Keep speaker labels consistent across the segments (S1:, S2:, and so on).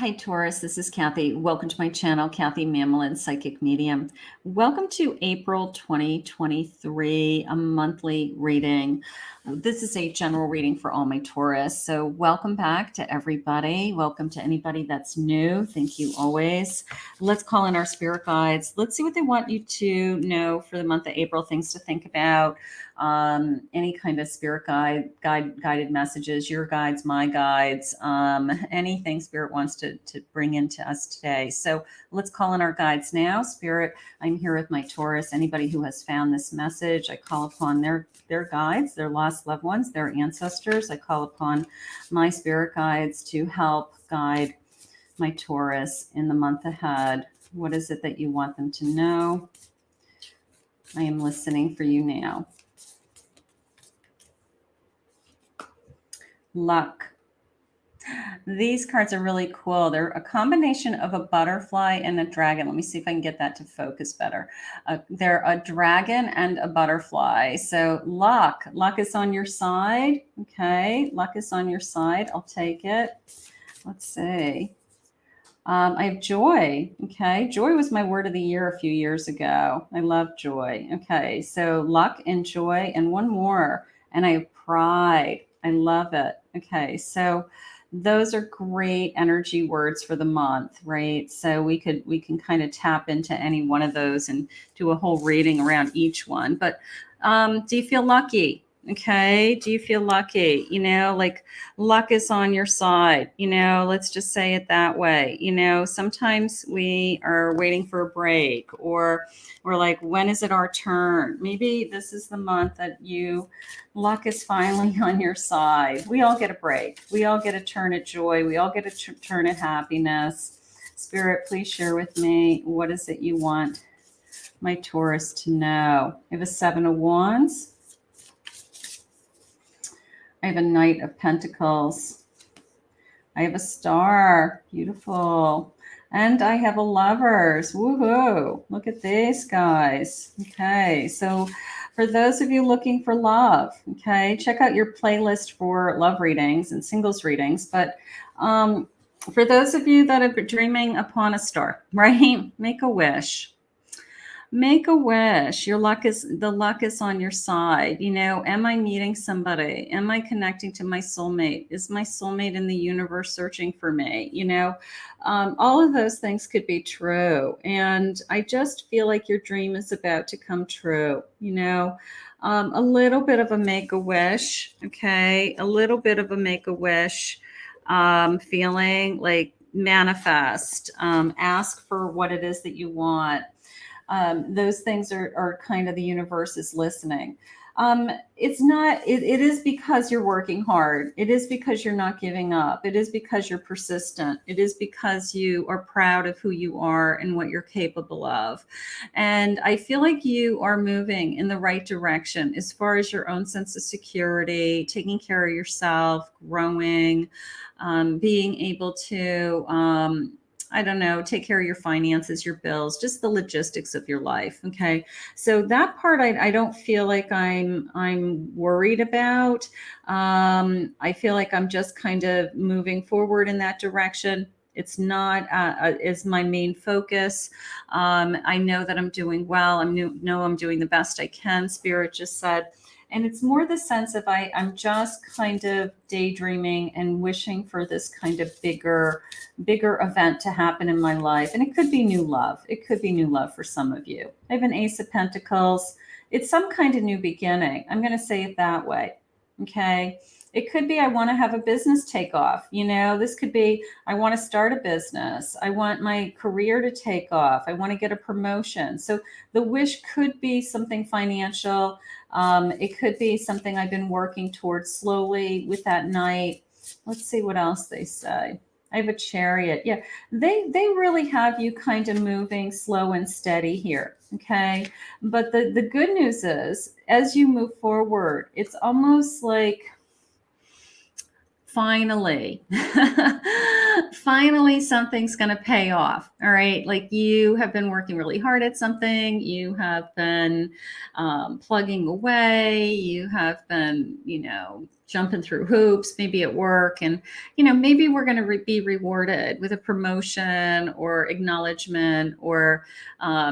S1: Hi, Taurus. This is Kathy. Welcome to my channel, Kathy Mamolen, Psychic Medium. Welcome to April 2023, a monthly reading. This is a general reading for all my Taurus. So welcome back to everybody. Welcome to anybody that's new. Thank you always. Let's call in our spirit guides. Let's see what they want you to know for the month of April, things to think about, any kind of spirit guided messages, your guides, my guides, anything spirit wants to bring into us today. So let's call in our guides now. Spirit, I'm here with my Taurus. Anybody who has found this message, I call upon their guides, their lost loved ones, their ancestors. I call upon my spirit guides to help guide my Taurus in the month ahead. What is it that you want them to know? I am listening for you now. Luck. These cards are really cool. They're a combination of a butterfly and a dragon. Let me see if I can get that to focus better. They're a dragon and a butterfly. So luck is on your side. Okay, luck is on your side. I'll take it. Let's see. I have joy. Okay, joy was my word of the year a few years ago. I love joy. Okay, so luck and joy, and one more. And I have pride. I love it. Okay, so those are great energy words for the month, right? So we can kind of tap into any one of those and do a whole reading around each one. But do you feel lucky? Okay, do you feel lucky? You know, like luck is on your side. You know, let's just say it that way. You know, sometimes we are waiting for a break, or we're like, when is it our turn? Maybe this is the month that luck is finally on your side. We all get a break. We all get a turn at joy. We all get a turn at happiness. Spirit, please share with me, what is it you want my Taurus to know? I have a 7 of Wands. I have a Knight of Pentacles. I have a Star. Beautiful. And I have a Lovers. Woohoo. Look at these guys. Okay, so for those of you looking for love, okay, check out your playlist for love readings and singles readings. But for those of you that are dreaming upon a star, right, make a wish. Make a wish. The luck is on your side. You know, am I meeting somebody? Am I connecting to my soulmate? Is my soulmate in the universe searching for me? You know, all of those things could be true. And I just feel like your dream is about to come true. You know, a little bit of a make a wish. Okay. A little bit of a make a wish feeling, like manifest, ask for what it is that you want. Those things are kind of, the universe is listening. It's not, it is because you're working hard. It is because you're not giving up. It is because you're persistent. It is because you are proud of who you are and what you're capable of. And I feel like you are moving in the right direction as far as your own sense of security, taking care of yourself, growing, being able to, I don't know, take care of your finances, your bills, just the logistics of your life. Okay. So that part, I don't feel like I'm worried about. I feel like I'm just kind of moving forward in that direction. It's not is my main focus. I know that I'm doing well. I know I'm doing the best I can. Spirit just said. And it's more the sense of I'm just kind of daydreaming and wishing for this kind of bigger event to happen in my life. And it could be new love. It could be new love for some of you. I have an Ace of Pentacles. It's some kind of new beginning. I'm going to say it that way. Okay. It could be I want to have a business take off. You know, this could be I want to start a business. I want my career to take off. I want to get a promotion. So the wish could be something financial. It could be something I've been working towards slowly with that Knight. Let's see what else they say. I have a Chariot. Yeah, they really have you kind of moving slow and steady here. Okay. But the good news is, as you move forward, it's almost like, finally, finally something's going to pay off. All right. Like you have been working really hard at something. You have been plugging away. You have been, you know, jumping through hoops, maybe at work. And, maybe we're going to be rewarded with a promotion or acknowledgement or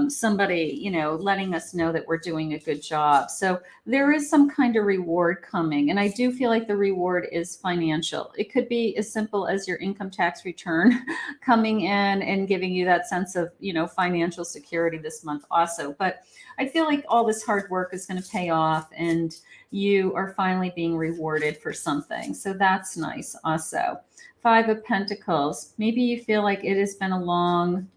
S1: somebody, letting us know that we're doing a good job. So there is some kind of reward coming. And I do feel like the reward is financial. It could be as simple as your income tax return coming in and giving you that sense of, financial security this month also. But I feel like all this hard work is going to pay off, and you are finally being rewarded for something. So that's nice also. Five of Pentacles. Maybe you feel like it has been a long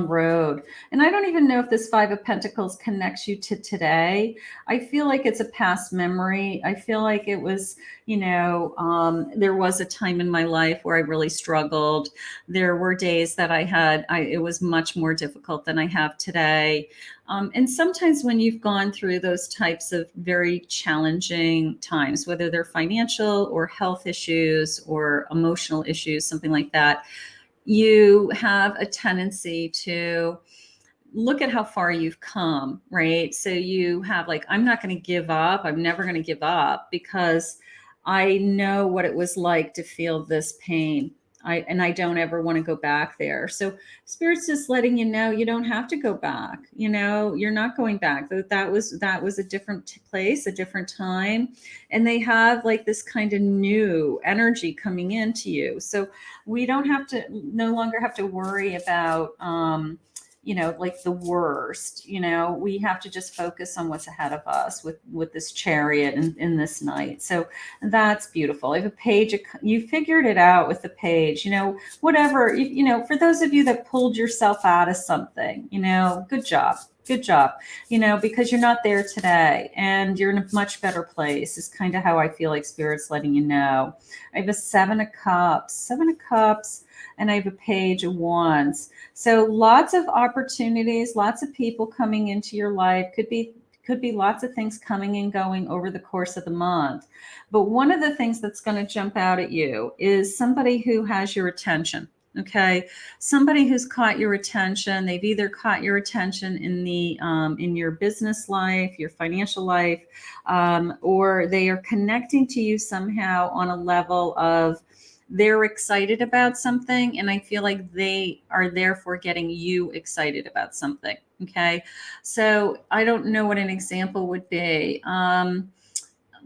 S1: road. And I don't even know if this Five of Pentacles connects you to today. I feel like it's a past memory. I feel like it was, there was a time in my life where I really struggled. There were days that it was much more difficult than I have today. And sometimes when you've gone through those types of very challenging times, whether they're financial or health issues or emotional issues, something like that, you have a tendency to look at how far you've come, right? So you have like, I'm not going to give up. I'm never going to give up because I know what it was like to feel this pain. I don't ever want to go back there. So Spirit's just letting you know you don't have to go back. You're not going back. That was a different place, a different time. And they have like this kind of new energy coming into you. So we don't no longer have to worry about, like the worst. We have to just focus on what's ahead of us with this Chariot in this night. So that's beautiful. I have a page. You figured it out with the page, whatever, for those of you that pulled yourself out of something, good job. Good job, because you're not there today and you're in a much better place is kind of how I feel like Spirit's letting you know. I have a Seven of Cups, and I have a Page of Wands. So lots of opportunities, lots of people coming into your life. Could be lots of things coming and going over the course of the month. But one of the things that's going to jump out at you is somebody who has your attention. Okay, somebody who's caught your attention. They've either caught your attention in your business life, your financial life, or they are connecting to you somehow on a level of they're excited about something, and I feel like they are therefore getting you excited about something. Okay, so I don't know what an example would be.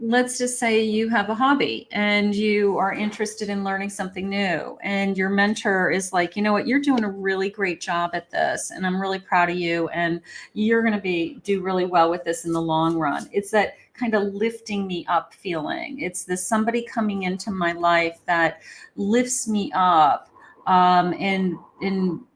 S1: Let's just say you have a hobby and you are interested in learning something new, and your mentor is like, you know what, you're doing a really great job at this, and I'm really proud of you, and you're going to do really well with this in the long run. It's that kind of lifting me up feeling. It's this somebody coming into my life that lifts me up, and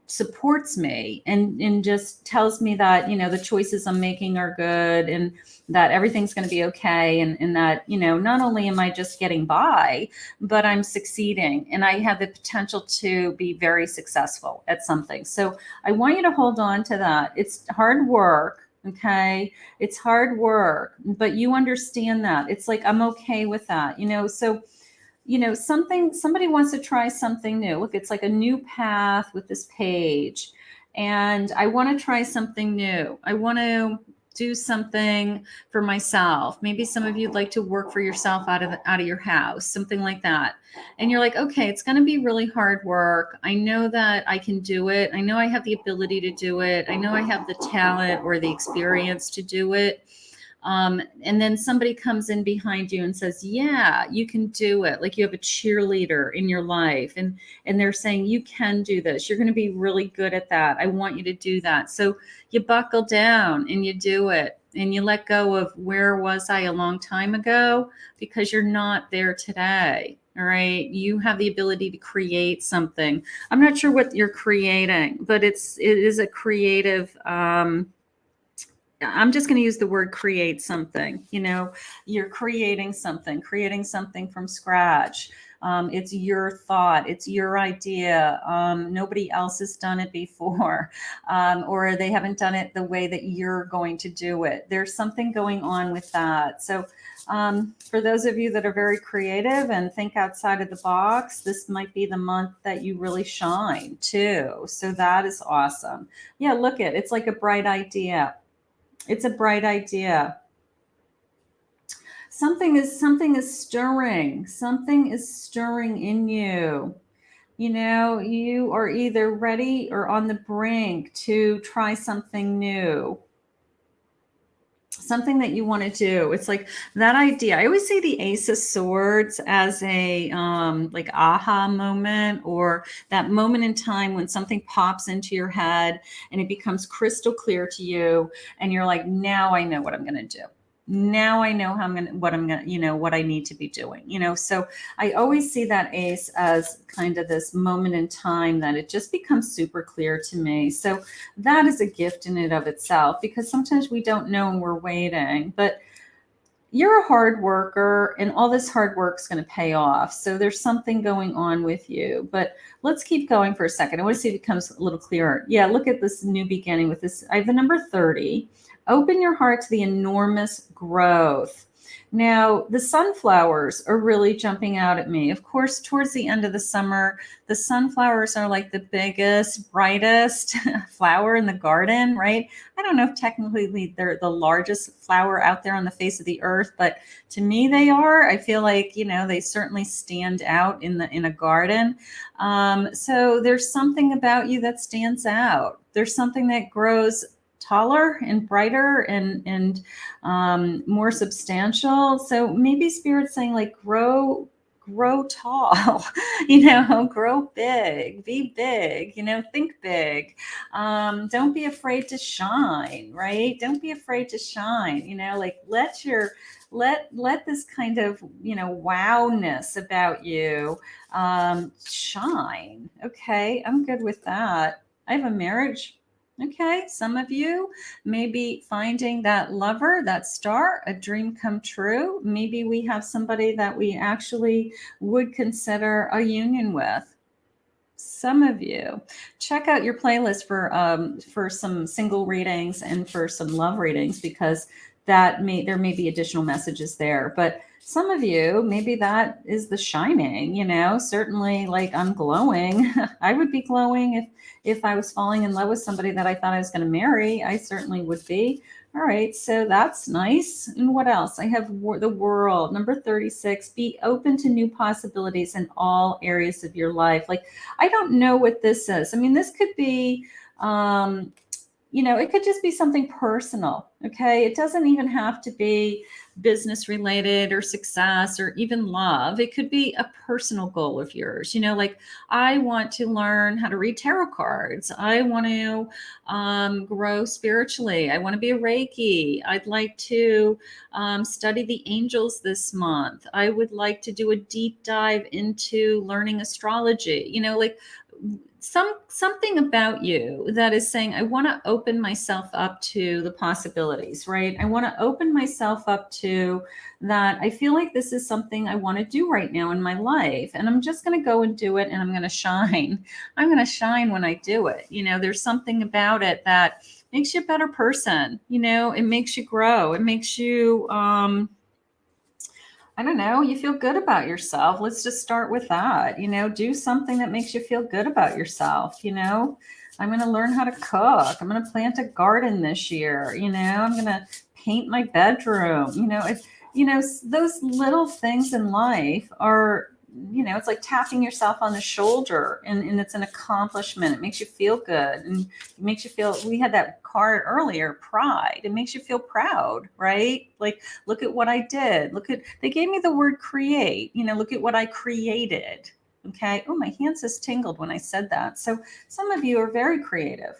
S1: supports me and just tells me that, the choices I'm making are good, and that everything's going to be okay. And that, not only am I just getting by, but I'm succeeding and I have the potential to be very successful at something. So I want you to hold on to that. It's hard work. Okay. It's hard work, but you understand that. It's like, I'm okay with that, so somebody wants to try something new. Look, it's like a new path with this page. And I want to try something new. I want to do something for myself. Maybe some of you'd like to work for yourself out of your house, something like that. And you're like, okay, it's going to be really hard work. I know that I can do it. I know I have the ability to do it. I know I have the talent or the experience to do it. And then somebody comes in behind you and says, yeah, you can do it. Like you have a cheerleader in your life, and they're saying, you can do this. You're going to be really good at that. I want you to do that. So you buckle down and you do it, and you let go of where was I a long time ago, because you're not there today. All right. You have the ability to create something. I'm not sure what you're creating, but it is a creative, I'm just going to use the word create something. You're creating something from scratch. It's your thought. It's your idea. Nobody else has done it before, or they haven't done it the way that you're going to do it. There's something going on with that. So for those of you that are very creative and think outside of the box, this might be the month that you really shine too. So that is awesome. Yeah, look at it. It's like a bright idea. It's a bright idea. Something is stirring. Something is stirring in you. You know, you are either ready or on the brink to try something new, something that you want to do. It's like that idea. I always say the Ace of Swords as a like aha moment, or that moment in time when something pops into your head and it becomes crystal clear to you, and you're like, now I know what I'm going to do. Now I know what I'm going to, you know, what I need to be doing, you know. So I always see that ace as kind of this moment in time that it just becomes super clear to me. So that is a gift in and of itself, because sometimes we don't know and we're waiting, but you're a hard worker and all this hard work is going to pay off. So there's something going on with you, but let's keep going for a second. I want to see if it becomes a little clearer. Yeah. Look at this new beginning with this. I have the number 30. Open your heart to the enormous growth. Now, the sunflowers are really jumping out at me. Of course, towards the end of the summer, the sunflowers are like the biggest, brightest flower in the garden, right? I don't know if technically they're the largest flower out there on the face of the earth, but to me they are. I feel like, you know, they certainly stand out in a garden. So there's something about you that stands out. There's something that grows taller and brighter and more substantial. So maybe Spirit's saying like grow tall, you know, grow big, be big, you know, think big. Don't be afraid to shine, right? Don't be afraid to shine, you know, like let this kind of, you know, wowness about you shine. Okay, I'm good with that. I have a marriage. Okay, some of you may be finding that lover, that star, a dream come true. Maybe we have somebody that we actually would consider a union with. Some of you check out your playlist for some single readings and for some love readings, because there may be additional messages there. But some of you, maybe that is the shining, you know, certainly like I'm glowing. I would be glowing if I was falling in love with somebody that I thought I was going to marry. I certainly would be. All right, so that's nice. And what else? I have the world, number 36. Be open to new possibilities in all areas of your life. Like, I don't know what this is. I mean, this could be, you know, it could just be something personal. Okay. It doesn't even have to be business related or success or even love. It could be a personal goal of yours. You know, like I want to learn how to read tarot cards. I want to grow spiritually. I want to be a Reiki. I'd like to study the angels this month. I would like to do a deep dive into learning astrology. You know, like something about you that is saying, I want to open myself up to the possibilities, right? I want to open myself up to that. I feel like this is something I want to do right now in my life, and I'm just going to go and do it, and I'm going to shine. I'm going to shine when I do it. You know, there's something about it that makes you a better person. You know, it makes you grow. It makes you, I don't know, you feel good about yourself. Let's just start with that. You know, do something that makes you feel good about yourself. You know, I'm going to learn how to cook. I'm going to plant a garden this year. You know, I'm going to paint my bedroom. You know, those little things in life are, you know, it's like tapping yourself on the shoulder, and it's an accomplishment. It makes you feel good, and it makes you feel, we had that card earlier, pride. It makes you feel proud, right? Like, look at what I did. They gave me the word create, you know, look at what I created. Okay. Oh, my hands just tingled when I said that. So some of you are very creative.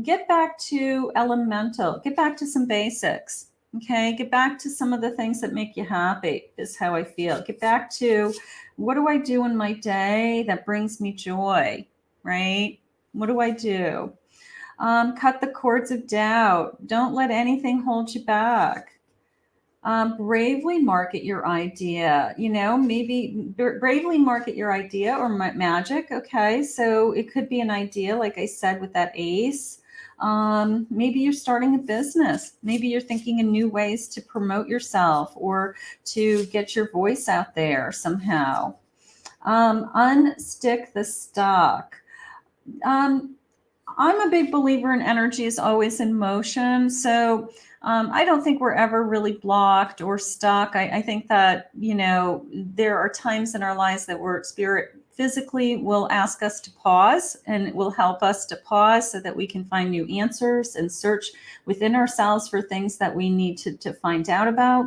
S1: Get back to elemental, get back to some basics. Okay, get back to some of the things that make you happy, is how I feel. Get back to, what do I do in my day that brings me joy, right? What do I do? Cut the cords of doubt. Don't let anything hold you back. Bravely market your idea. You know, maybe bravely market your idea or magic. Okay, so it could be an idea, like I said, with that ace. Maybe you're starting a business. Maybe you're thinking in new ways to promote yourself or to get your voice out there somehow. Unstick the stock. I'm a big believer in energy is always in motion. So I don't think we're ever really blocked or stuck. I think that, you know, there are times in our lives that where spirit physically will ask us to pause, and it will help us to pause so that we can find new answers and search within ourselves for things that we need to find out about.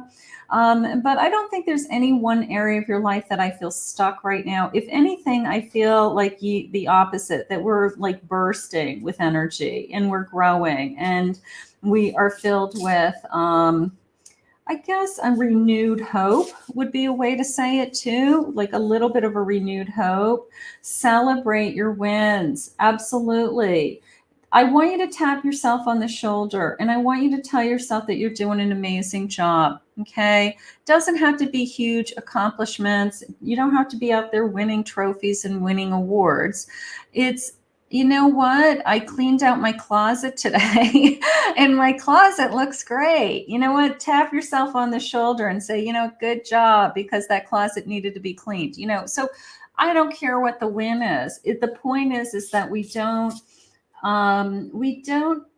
S1: But I don't think there's any one area of your life that I feel stuck right now. If anything, I feel like the opposite, that we're like bursting with energy and we're growing and we are filled with, I guess, a renewed hope would be a way to say it too, like a little bit of a renewed hope. Celebrate your wins. Absolutely. I want you to tap yourself on the shoulder, and I want you to tell yourself that you're doing an amazing job. Okay. Doesn't have to be huge accomplishments. You don't have to be out there winning trophies and winning awards. It's, you know what? I cleaned out my closet today and my closet looks great. You know what? Tap yourself on the shoulder and say, you know, good job, because that closet needed to be cleaned, you know? So I don't care what the win is. The point is that we don't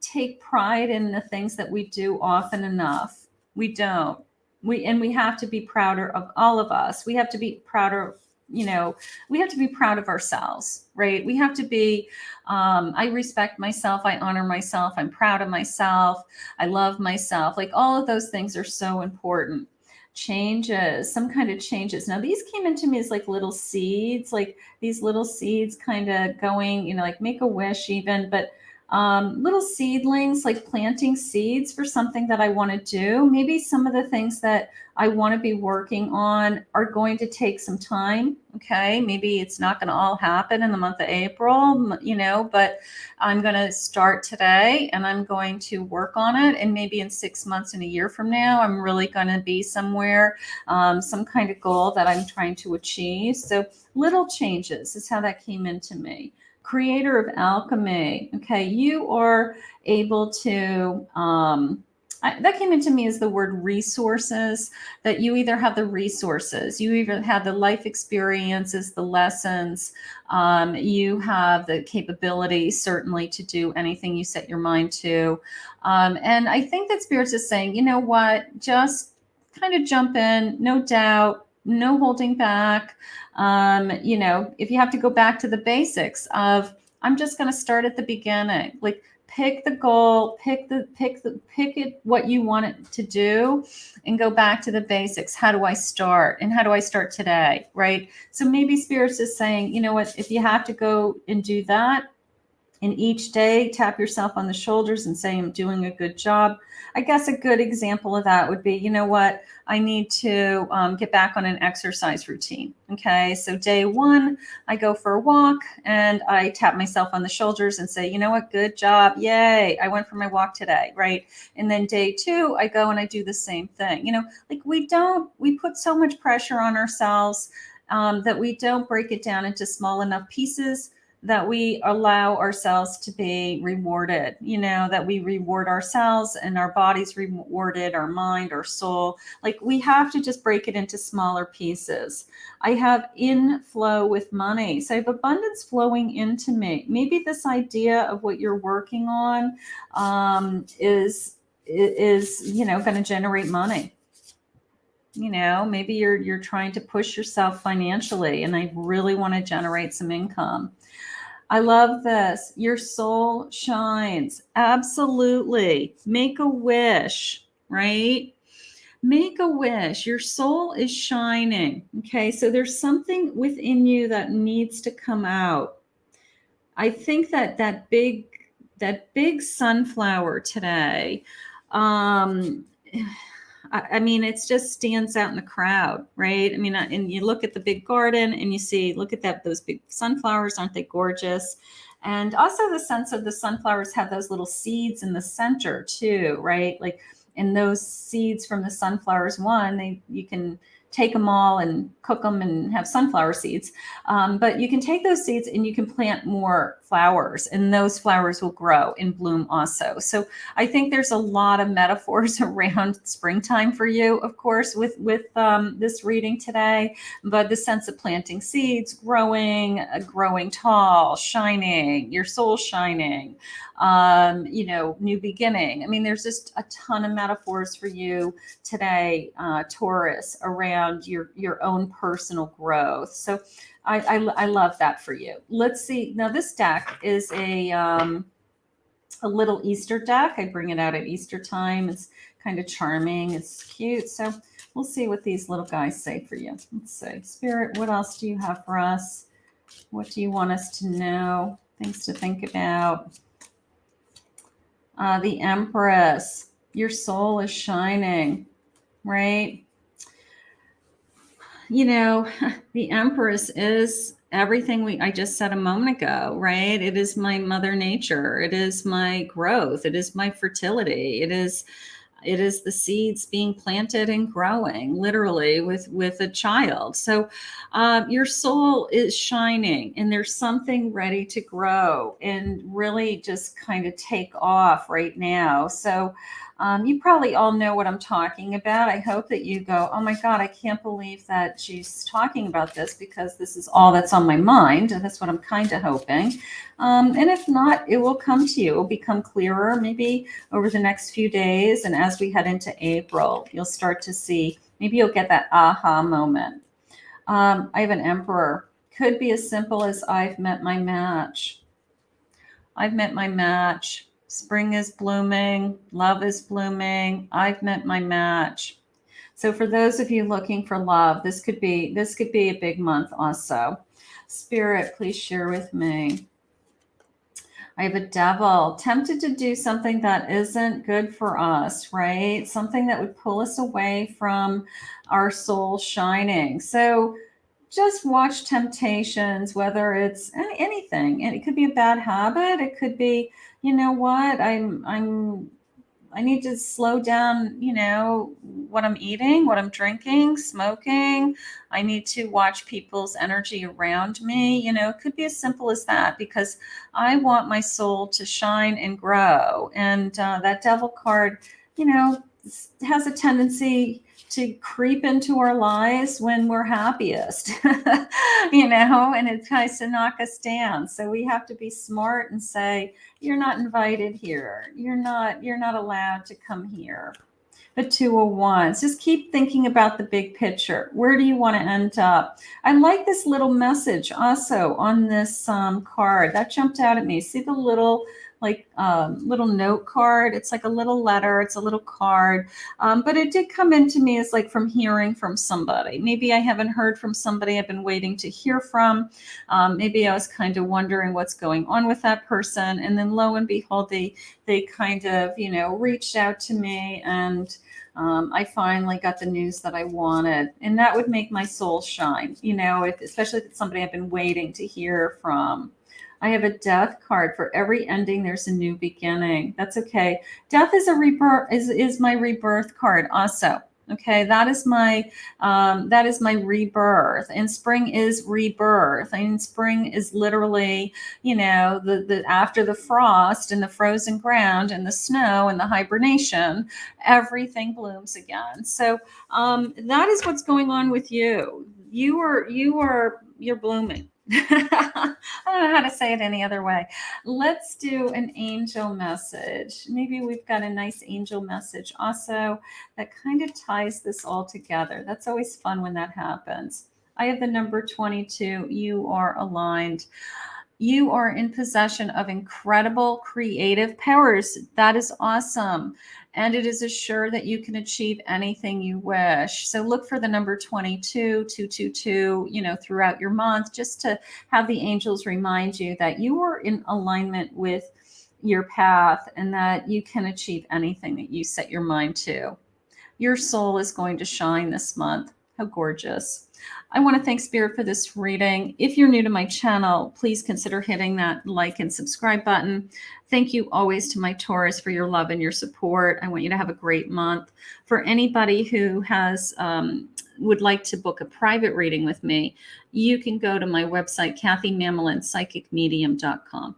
S1: take pride in the things that we do often enough. We don't. We have to be prouder of all of us. We have to be prouder, you know, we have to be proud of ourselves, right? We have to be, I respect myself. I honor myself. I'm proud of myself. I love myself. Like all of those things are so important. Changes, some kind of changes. Now these came into me as like little seeds, like these little seeds kind of going, you know, like make a wish even, but little seedlings, like planting seeds for something that I want to do. Maybe some of the things that I want to be working on are going to take some time. Okay. Maybe it's not going to all happen in the month of April, you know, but I'm going to start today and I'm going to work on it. And maybe in 6 months and a year from now, I'm really going to be somewhere, some kind of goal that I'm trying to achieve. So little changes is how that came into me. Creator of alchemy. Okay, you are able to, that came into me as the word resources, that you either have the resources, you either have the life experiences, the lessons, you have the capability certainly to do anything you set your mind to. And I think that Spirit's is saying, you know what, just kind of jump in, no doubt, no holding back. You know, if you have to go back to the basics of, I'm just going to start at the beginning, like pick the goal, pick it, what you want it to do, and go back to the basics. How do I start? And how do I start today? Right. So maybe Spirit's is saying, you know what, if you have to go and do that, and each day tap yourself on the shoulders and say, I'm doing a good job. I guess a good example of that would be, you know what, I need to get back on an exercise routine. Okay, so day one, I go for a walk and I tap myself on the shoulders and say, you know what, good job. Yay, I went for my walk today, right? And then day two, I go and I do the same thing. You know, like we put so much pressure on ourselves that we don't break it down into small enough pieces that we allow ourselves to be rewarded, you know, that we reward ourselves and our bodies rewarded, our mind, our soul. Like we have to just break it into smaller pieces. I have inflow with money. So I have abundance flowing into me. Maybe this idea of what you're working on is, you know, going to generate money. You know, maybe you're trying to push yourself financially and I really want to generate some income. I love this. Your soul shines. Absolutely. Make a wish, right? Make a wish. Your soul is shining. Okay. So there's something within you that needs to come out. I think that big sunflower today, I mean, it just stands out in the crowd, right? I mean, and you look at the big garden and you see, look at that, those big sunflowers, aren't they gorgeous? And also the sense of the sunflowers have those little seeds in the center too, right? Like, and those seeds from the sunflowers, you can take them all and cook them and have sunflower seeds. But you can take those seeds and you can plant more flowers, and those flowers will grow and bloom also. So I think there's a lot of metaphors around springtime for you, of course, with this reading today, but the sense of planting seeds, growing tall, shining, your soul shining, new beginning. I mean, there's just a ton of metaphors for you today, Taurus, around your own personal growth. So I love that for you. Let's see. Now this deck is a little Easter deck. I bring it out at Easter time. It's kind of charming. It's cute. So we'll see what these little guys say for you. Let's see. Spirit, what else do you have for us? What do you want us to know? Things to think about. The Empress. Your soul is shining, right? You know, the Empress is everything I just said a moment ago, right? It is my mother nature. It is my growth. It is my fertility. It is the seeds being planted and growing, literally with a child. So your soul is shining, and there's something ready to grow and really just kind of take off right now. So you probably all know what I'm talking about. I hope that you go, oh my God, I can't believe that she's talking about this, because this is all that's on my mind. And that's what I'm kind of hoping. And if not, it will come to you. It will become clearer maybe over the next few days. And as we head into April, you'll start to see, maybe you'll get that aha moment. I have an Emperor. Could be as simple as I've met my match. I've met my match. Spring is blooming. Love is blooming. I've met my match. So for those of you looking for love, this could be a big month also. Spirit, please share with me. I have a Devil, tempted to do something that isn't good for us, right? Something that would pull us away from our soul shining. So just watch temptations, whether it's anything. And it could be a bad habit. It could be, you know what, I need to slow down, what I'm eating, what I'm drinking, smoking. I need to watch people's energy around me. It could be as simple as that, because I want my soul to shine and grow. And that Devil card, has a tendency to creep into our lives when we're happiest, and it tries to knock us down. So we have to be smart and say, you're not invited here. You're not allowed to come here. The Two of Wands. Just keep thinking about the big picture. Where do you want to end up? I like this little message also on this card. That jumped out at me. See the little little note card. It's like a little letter. It's a little card. But it did come into me as like from hearing from somebody. Maybe I haven't heard from somebody I've been waiting to hear from. Maybe I was kind of wondering what's going on with that person. And then lo and behold, they kind of, reached out to me, and I finally got the news that I wanted. And that would make my soul shine, especially if it's somebody I've been waiting to hear from. I have a Death card. For every ending, there's a new beginning. That's okay. Death is a rebirth, is my rebirth card also. Okay, that is my rebirth, and spring is rebirth. And spring is literally, the after the frost and the frozen ground and the snow and the hibernation, everything blooms again. So that is what's going on with you. You're blooming. I don't know how to say it any other way. Let's do an angel message. Maybe we've got a nice angel message also that kind of ties this all together. That's always fun when that happens. I have the number 22. You are aligned. You are in possession of incredible creative powers. That is awesome. And it is assured that you can achieve anything you wish. So look for the number 22, 222, throughout your month, just to have the angels remind you that you are in alignment with your path and that you can achieve anything that you set your mind to. Your soul is going to shine this month. How gorgeous. I want to thank Spirit for this reading. If you're new to my channel, please consider hitting that like and subscribe button. Thank you always to my Taurus for your love and your support. I want you to have a great month. For anybody who has would like to book a private reading with me, you can go to my website, KathyMamolenPsychicMedium.com.